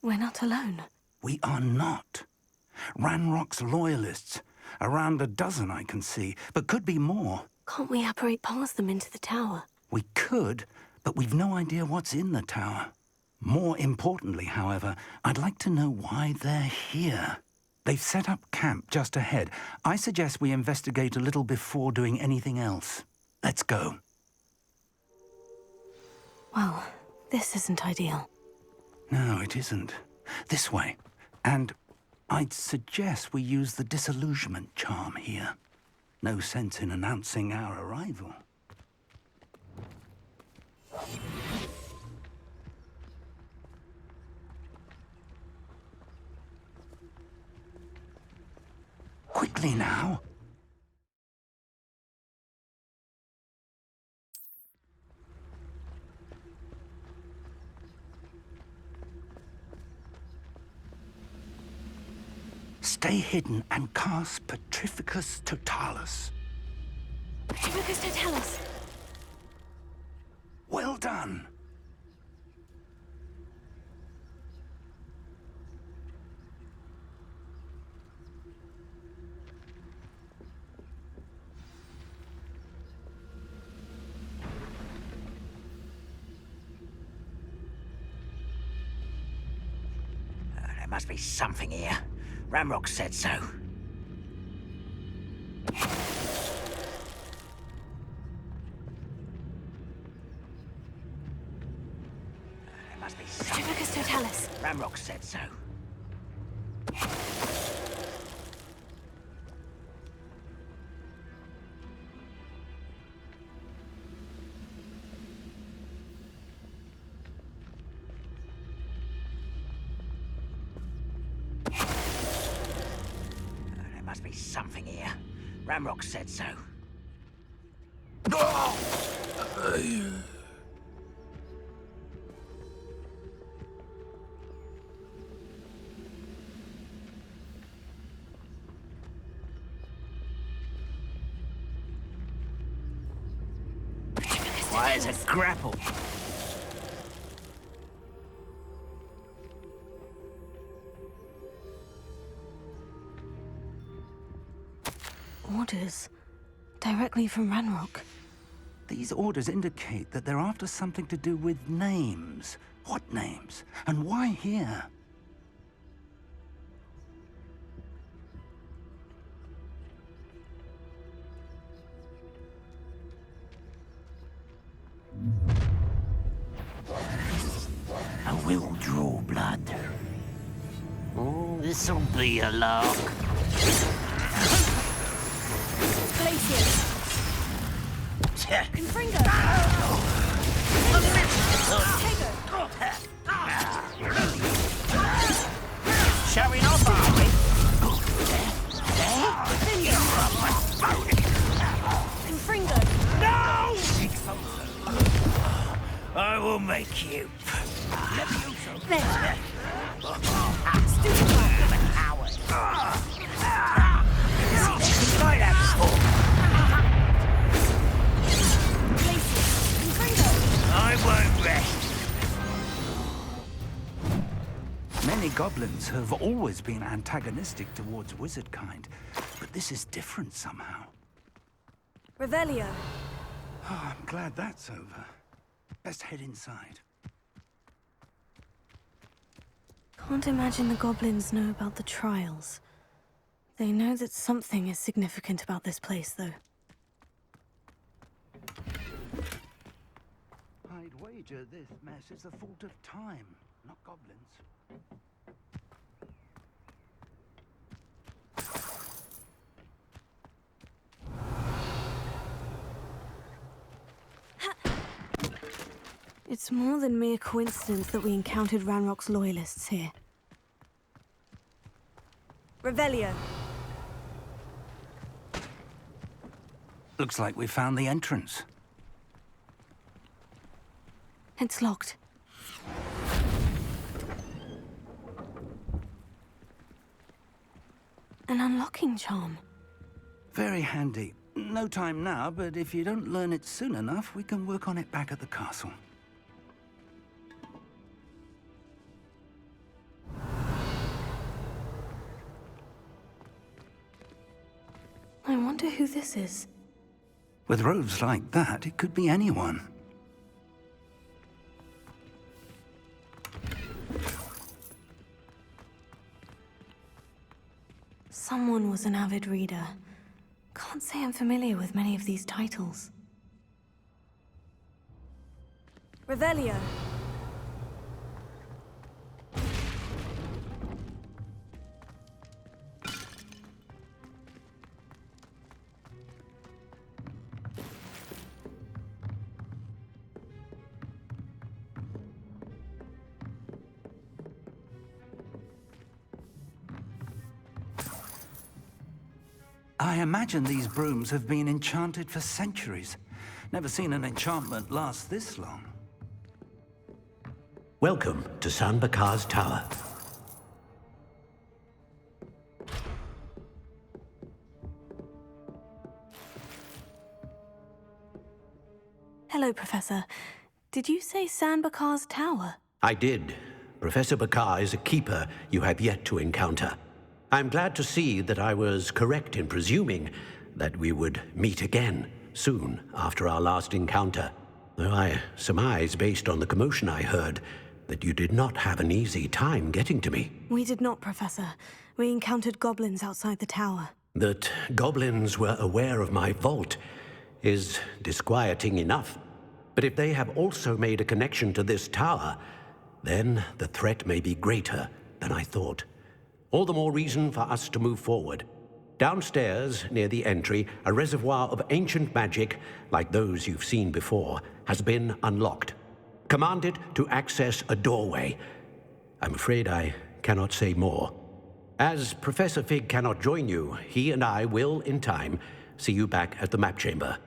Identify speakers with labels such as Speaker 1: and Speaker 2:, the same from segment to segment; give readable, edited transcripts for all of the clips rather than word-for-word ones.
Speaker 1: We're not alone.
Speaker 2: We are not. Ranrock's loyalists. Around a dozen I can see, but could be more.
Speaker 1: Can't we apparate past them into the tower?
Speaker 2: We could, but we've no idea what's in the tower. More importantly, however, I'd like to know why they're here. They've set up camp just ahead. I suggest we investigate a little before doing anything else. Let's go.
Speaker 1: Well, this isn't ideal.
Speaker 2: No, it isn't. This way. And I'd suggest we use the disillusionment charm here. No sense in announcing our arrival. Quickly now. Stay hidden and cast Petrificus Totalis.
Speaker 1: Petrificus Totalis.
Speaker 2: Well done.
Speaker 3: There must be something here. Ranrock said so. There must be something.
Speaker 1: Petrificus Totalis.
Speaker 3: Ranrock said so. Must be something here. Ranrock said so. Why is it grapple?
Speaker 1: Orders. Directly from Ranrock.
Speaker 2: These orders indicate that they're after something to do with names. What names? And why here?
Speaker 3: I will draw blood. Oh, this'll be a lark.
Speaker 1: Glacier. Confringo.
Speaker 3: Showing off, are we?
Speaker 1: Confringo.
Speaker 3: No! I will make you.
Speaker 1: There.
Speaker 3: Stupid coward. Try that before. I won't rest.
Speaker 2: Many goblins have always been antagonistic towards wizard kind, but this is different somehow.
Speaker 1: Revelio.
Speaker 2: Oh, I'm glad that's over. Best head inside.
Speaker 1: Can't imagine the goblins know about the trials. They know that something is significant about this place, though.
Speaker 2: I'd wager this mess is the fault of time, not goblins.
Speaker 1: It's more than mere coincidence that we encountered Ranrock's loyalists here. Revelio.
Speaker 2: Looks like we found the entrance.
Speaker 1: It's locked. An unlocking charm.
Speaker 2: Very handy. No time now, but if you don't learn it soon enough, we can work on it back at the castle.
Speaker 1: wonder who this is.
Speaker 2: With robes like that, it could be anyone.
Speaker 1: Someone was an avid reader. Can't say I'm familiar with many of these titles. Revelio.
Speaker 2: I imagine these brooms have been enchanted for centuries. Never seen an enchantment last this long.
Speaker 4: Welcome to San Bakar's Tower.
Speaker 1: Hello, Professor. Did you say San Bakar's Tower?
Speaker 4: I did. Professor Bakar is a keeper you have yet to encounter. I'm glad to see that I was correct in presuming that we would meet again soon after our last encounter, though I surmise, based on the commotion I heard, that you did not have an easy time getting to me.
Speaker 1: We did not, Professor. We encountered goblins outside the tower.
Speaker 4: That goblins were aware of my vault is disquieting enough. But if they have also made a connection to this tower, then the threat may be greater than I thought. All the more reason for us to move forward. Downstairs, near the entry, a reservoir of ancient magic, like those you've seen before, has been unlocked. Commanded to access a doorway. I'm afraid I cannot say more. As Professor Fig cannot join you, he and I will, in time, see you back at the map chamber.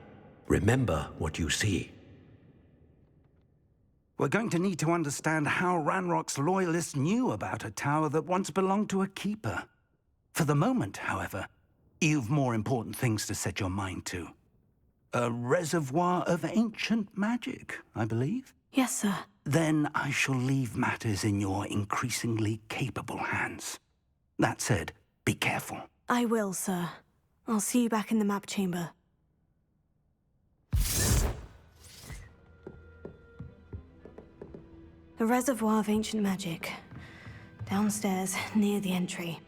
Speaker 4: Remember what you see.
Speaker 2: We're going to need to understand how Ranrock's loyalists knew about a tower that once belonged to a keeper. For the moment, however, you've more important things to set your mind to. A reservoir of ancient magic, I believe?
Speaker 1: Yes, sir.
Speaker 2: Then I shall leave matters in your increasingly capable hands. That said, be careful.
Speaker 1: I will, sir. I'll see you back in the map chamber. A reservoir of ancient magic. Downstairs, near the entry.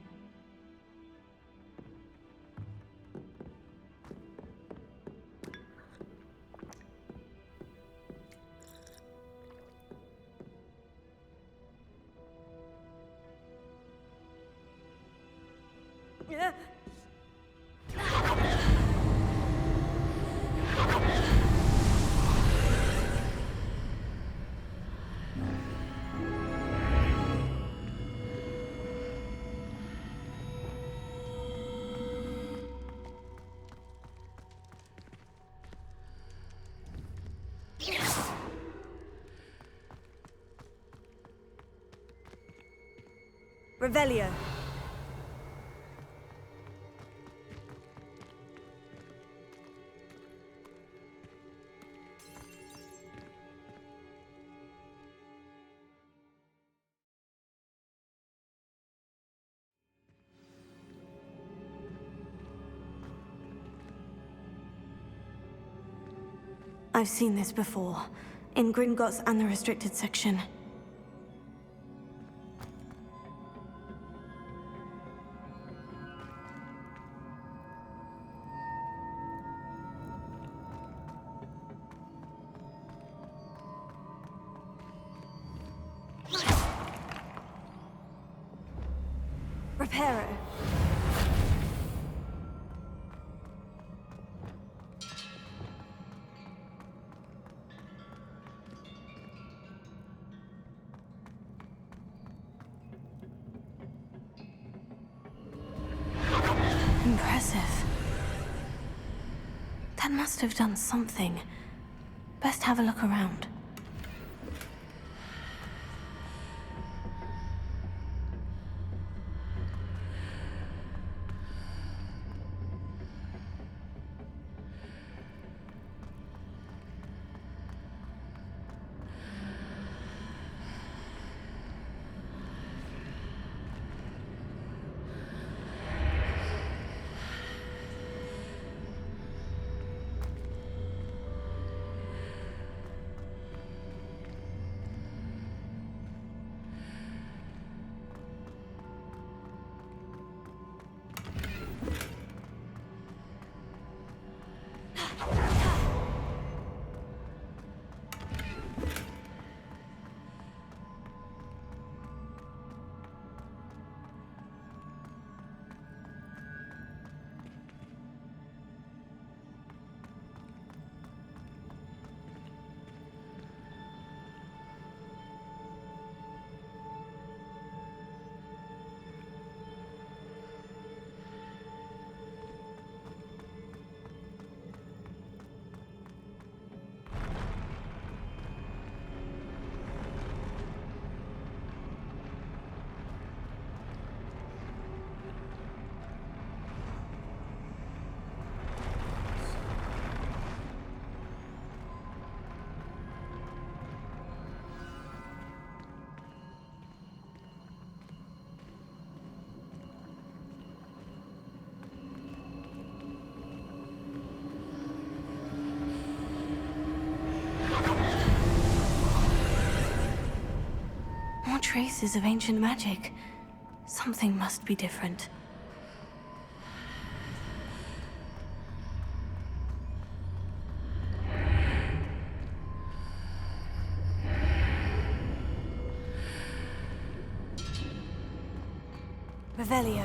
Speaker 1: Revelio. I've seen this before, in Gringotts and the restricted section. Reparo. Impressive. That must have done something. Best have a look around. traces of ancient magic. Something must be different. Revelio.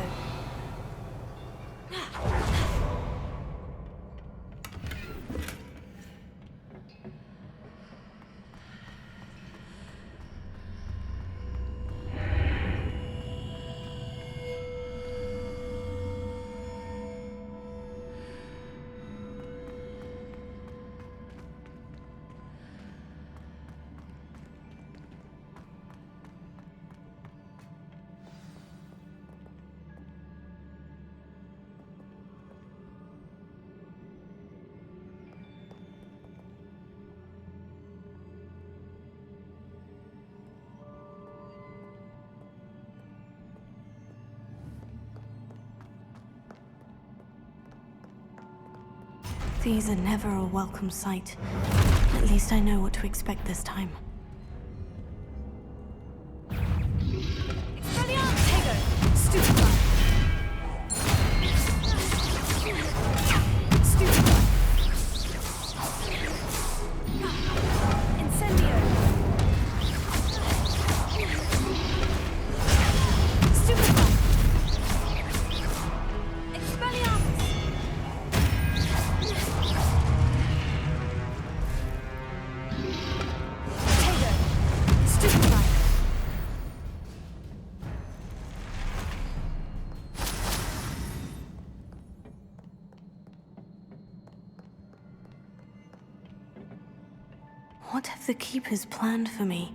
Speaker 1: These are never a welcome sight. At least I know what to expect this time. What have the Keepers planned for me?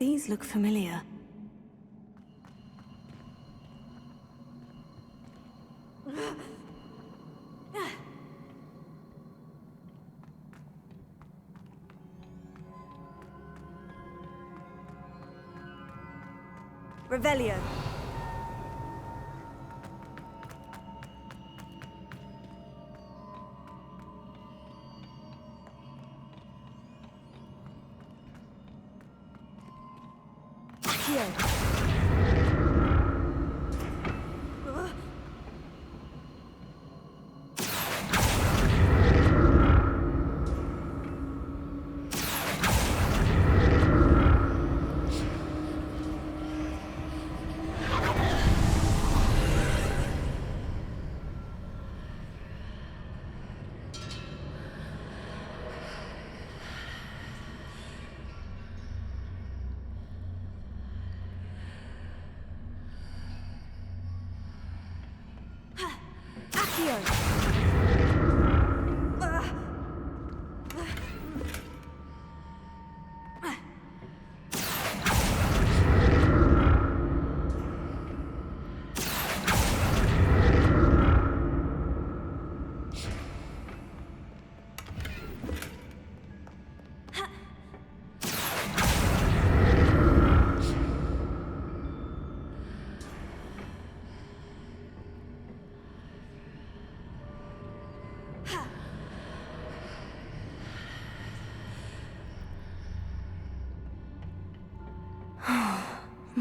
Speaker 1: These look familiar. Revelio.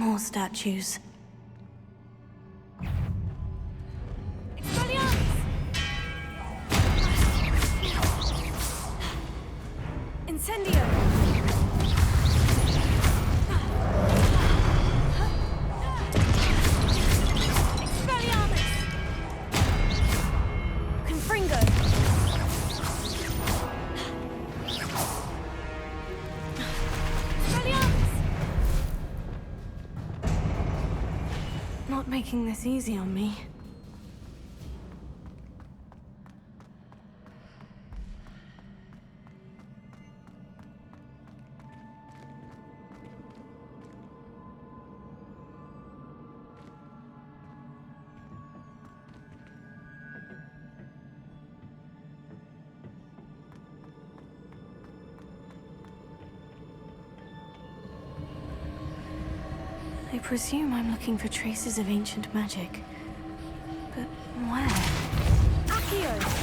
Speaker 1: More statues. Incendio! Expelliarmus! Confringo! Expelliarmus! Not making this easy on me. I presume I'm looking for traces of ancient magic. But where? Accio!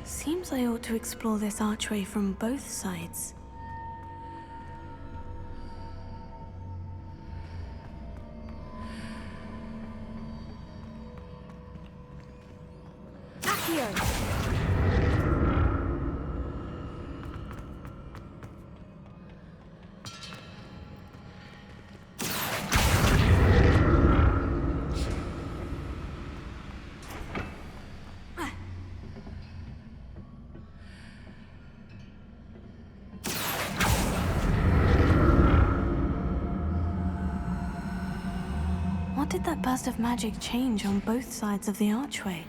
Speaker 1: Seems I ought to explore this archway from both sides. Accio! What did that burst of magic change on both sides of the archway?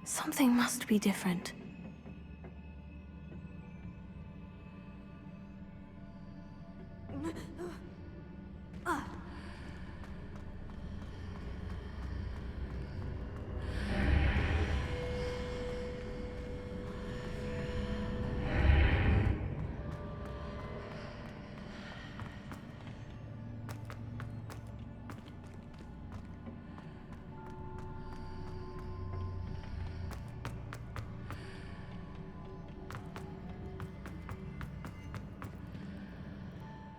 Speaker 1: Something must be different.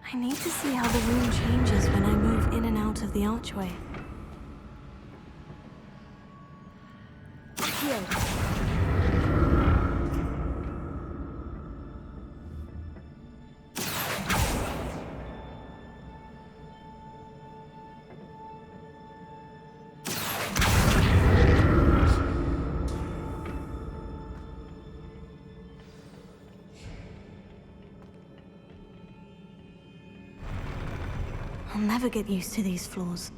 Speaker 1: I need to see how the room changes when I move in and out of the archway. Accio! I'll never get used to these floors.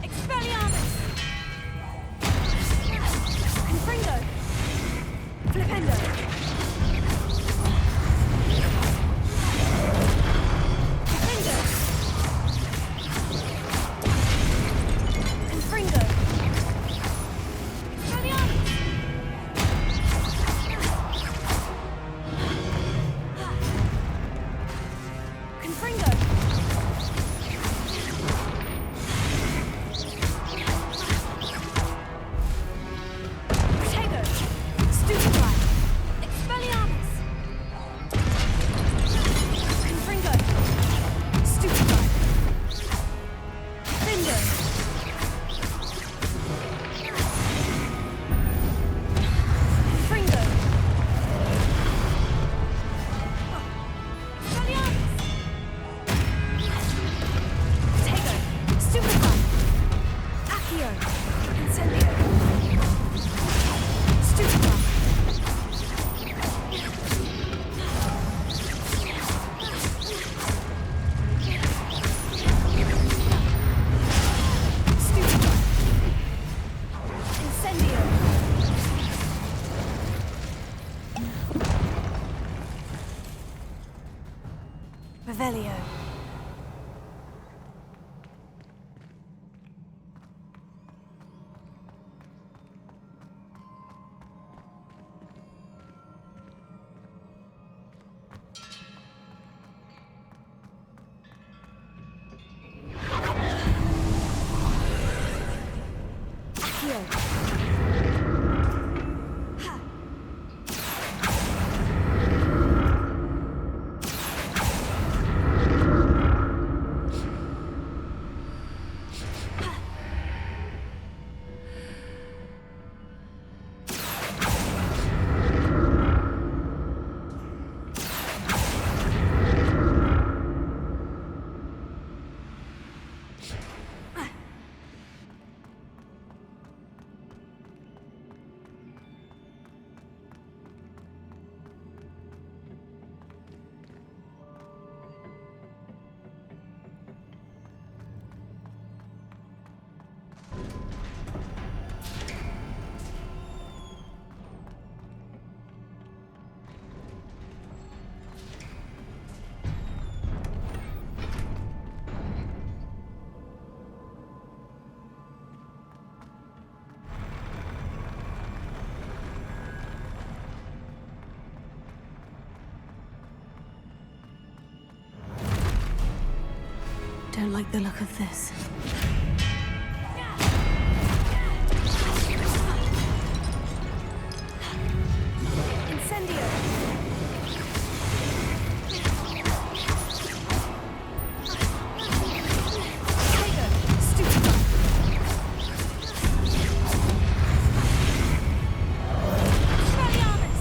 Speaker 1: Expelliarmus! Confringo! Flipendo! Fuego. Incendio. Stupefy. Revelio. Accio. Don't like the look of this. Incendio! Fuego! Stupefy! Expelliarmus!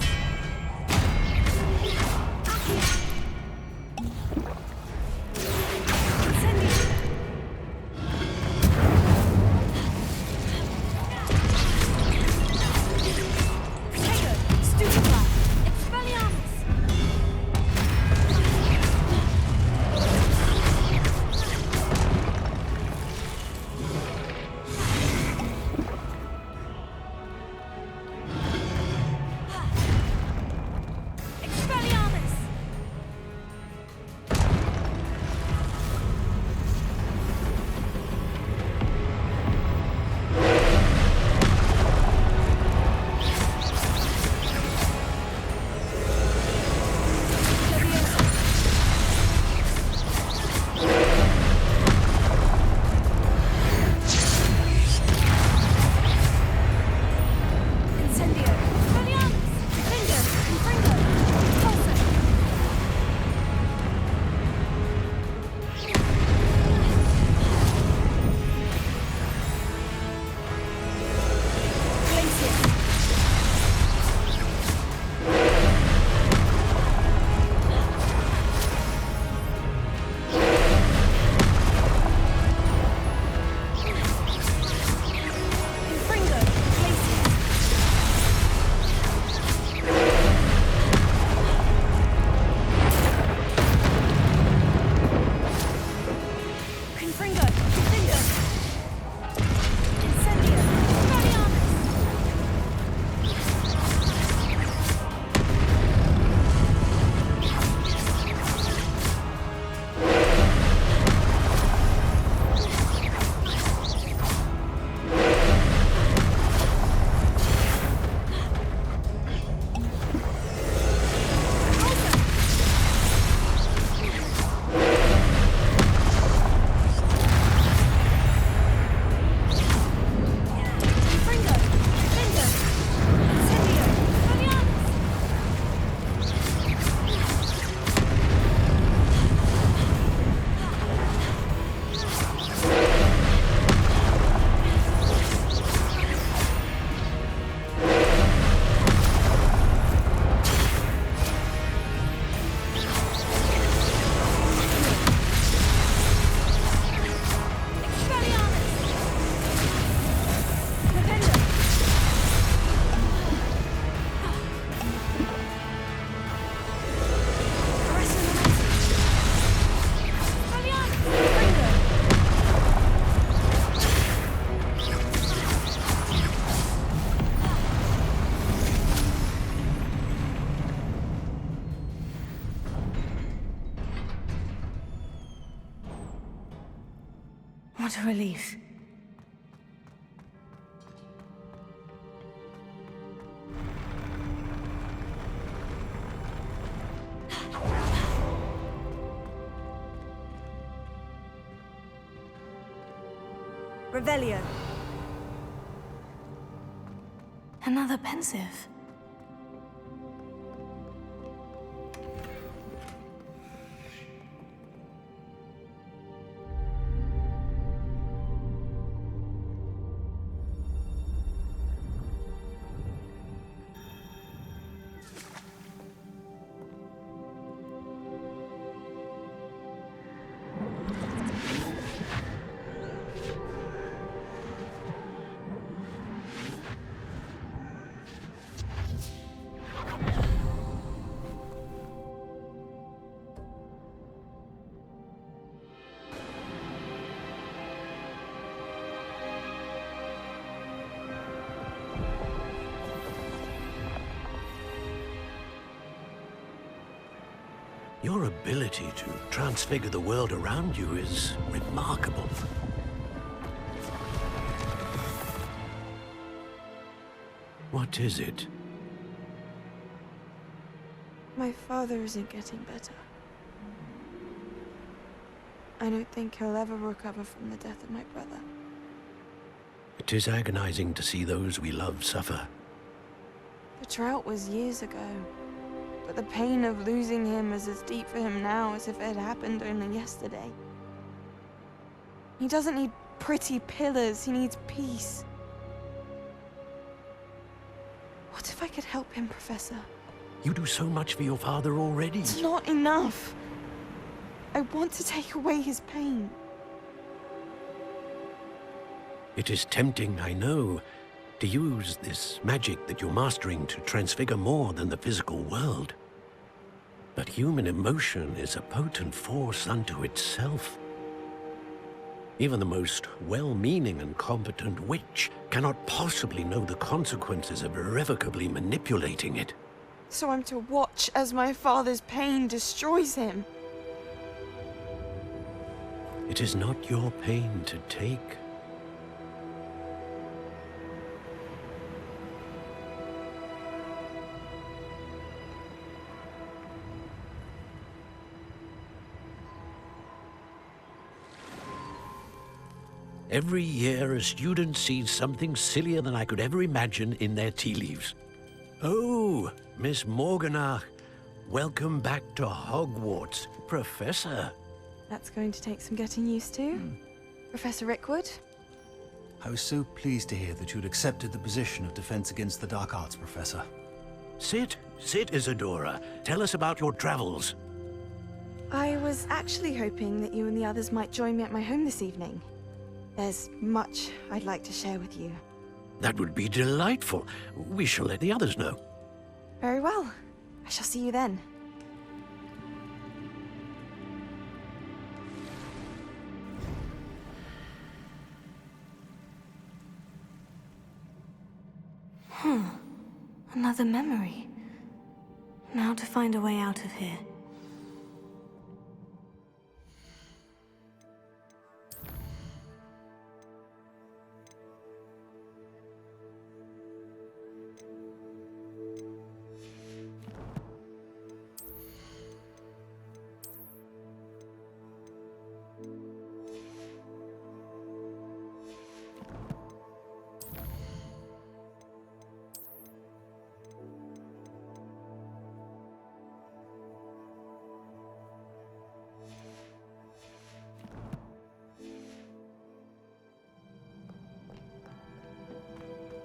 Speaker 1: Accio! Incendio! What a relief.
Speaker 5: Revelio.
Speaker 1: Another pensive.
Speaker 4: Your ability to transfigure the world around you is remarkable. What is it?
Speaker 5: My father isn't getting better. I don't think he'll ever recover from the death of my brother.
Speaker 4: It is agonizing to see those we love suffer.
Speaker 5: The drought was years ago, but the pain of losing him is as deep for him now as if it had happened only yesterday. He doesn't need pretty pillars, he needs peace. What if I could help him, Professor?
Speaker 4: You do so much for your father already.
Speaker 5: It's not enough. I want to take away his pain.
Speaker 4: It is tempting, I know, to use this magic that you're mastering to transfigure more than the physical world. But human emotion is a potent force unto itself. Even the most well-meaning and competent witch cannot possibly know the consequences of irrevocably manipulating it.
Speaker 5: So I'm to watch as my father's pain destroys him.
Speaker 4: It is not your pain to take. Every year, a student sees something sillier than I could ever imagine in their tea leaves. Oh, Miss Morganach, welcome back to Hogwarts, Professor.
Speaker 5: That's going to take some getting used to. Professor Rookwood?
Speaker 6: I was so pleased to hear that you'd accepted the position of Defense Against the Dark Arts, Professor.
Speaker 4: Sit, Isadora. Tell us about your travels.
Speaker 5: I was actually hoping that you and the others might join me at my home this evening. There's much I'd like to share with you.
Speaker 4: That would be delightful. We shall let the others know.
Speaker 5: Very well. I shall see you then.
Speaker 1: Another memory. Now to find a way out of here.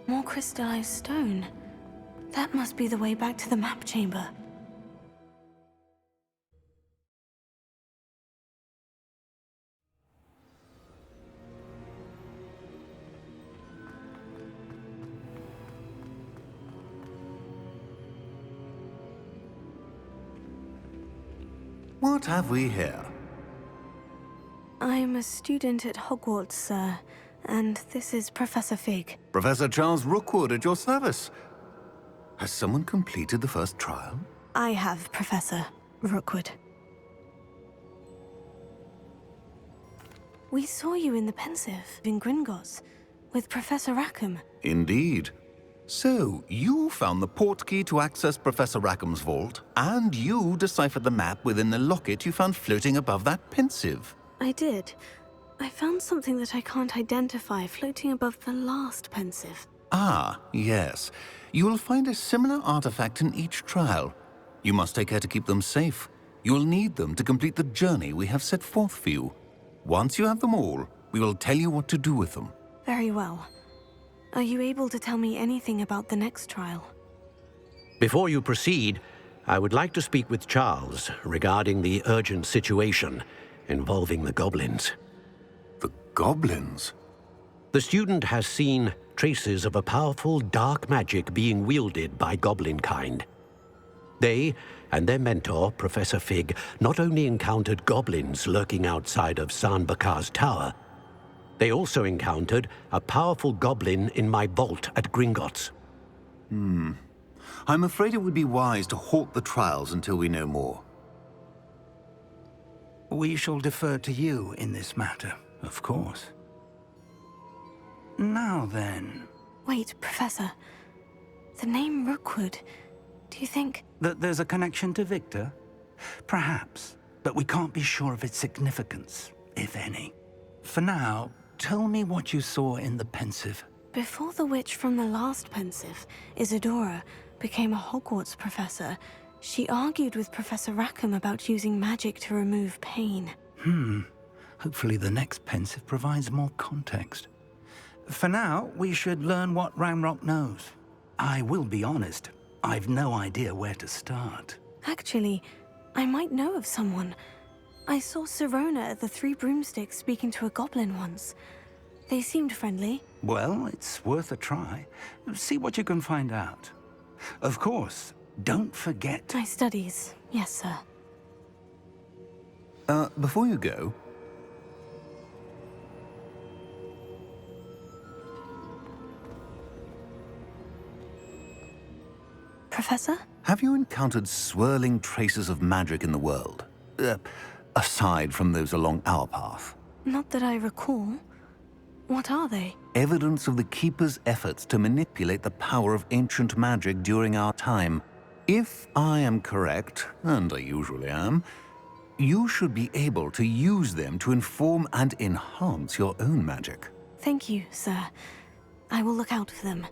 Speaker 1: More crystallized stone. That must be the way back to the map chamber.
Speaker 6: What have we here?
Speaker 1: I'm a student at Hogwarts, sir, and this is Professor Fig.
Speaker 6: Professor Charles Rookwood at your service. Has someone completed the first trial?
Speaker 1: I have, Professor Rookwood. We saw you in the Pensive in Gringotts with Professor Rackham.
Speaker 7: Indeed. So, you found the portkey to access Professor Rackham's vault, and you deciphered the map within the locket you found floating above that Pensive.
Speaker 1: I did. I found something that I can't identify floating above the last Pensive.
Speaker 7: Ah, yes. You will find a similar artifact in each trial. You must take care to keep them safe. You will need them to complete the journey we have set forth for you. Once you have them all, we will tell you what to do with them.
Speaker 1: Very well. Are you able to tell me anything about the next trial?
Speaker 4: Before you proceed, I would like to speak with Charles regarding the urgent situation involving the goblins.
Speaker 7: The goblins?
Speaker 4: The student has seen traces of a powerful dark magic being wielded by goblin kind. They and their mentor, Professor Fig, not only encountered goblins lurking outside of Bakar's tower, they also encountered a powerful goblin in my vault at Gringotts.
Speaker 7: I'm afraid it would be wise to halt the trials until we know more.
Speaker 2: We shall defer to you in this matter, of course. Now then...
Speaker 1: Wait, Professor. The name Rookwood. Do you think...
Speaker 2: That there's a connection to Victor? Perhaps, but we can't be sure of its significance, if any. For now, tell me what you saw in the Pensive.
Speaker 1: Before the witch from the last Pensive, Isadora, became a Hogwarts professor, she argued with Professor Rackham about using magic to remove pain.
Speaker 2: Hopefully the next Pensive provides more context. For now, we should learn what Ranrock knows. I will be honest, I've no idea where to start.
Speaker 1: Actually, I might know of someone. I saw Sirona at the Three Broomsticks speaking to a goblin once. They seemed friendly.
Speaker 2: Well, it's worth a try. See what you can find out. Of course, don't forget...
Speaker 1: My studies, yes, sir.
Speaker 7: Before you go...
Speaker 1: Professor?
Speaker 7: Have you encountered swirling traces of magic in the world? Aside from those along our path.
Speaker 1: Not that I recall. What are they?
Speaker 7: Evidence of the Keeper's efforts to manipulate the power of ancient magic during our time. If I am correct, and I usually am, you should be able to use them to inform and enhance your own magic.
Speaker 1: Thank you, sir. I will look out for them.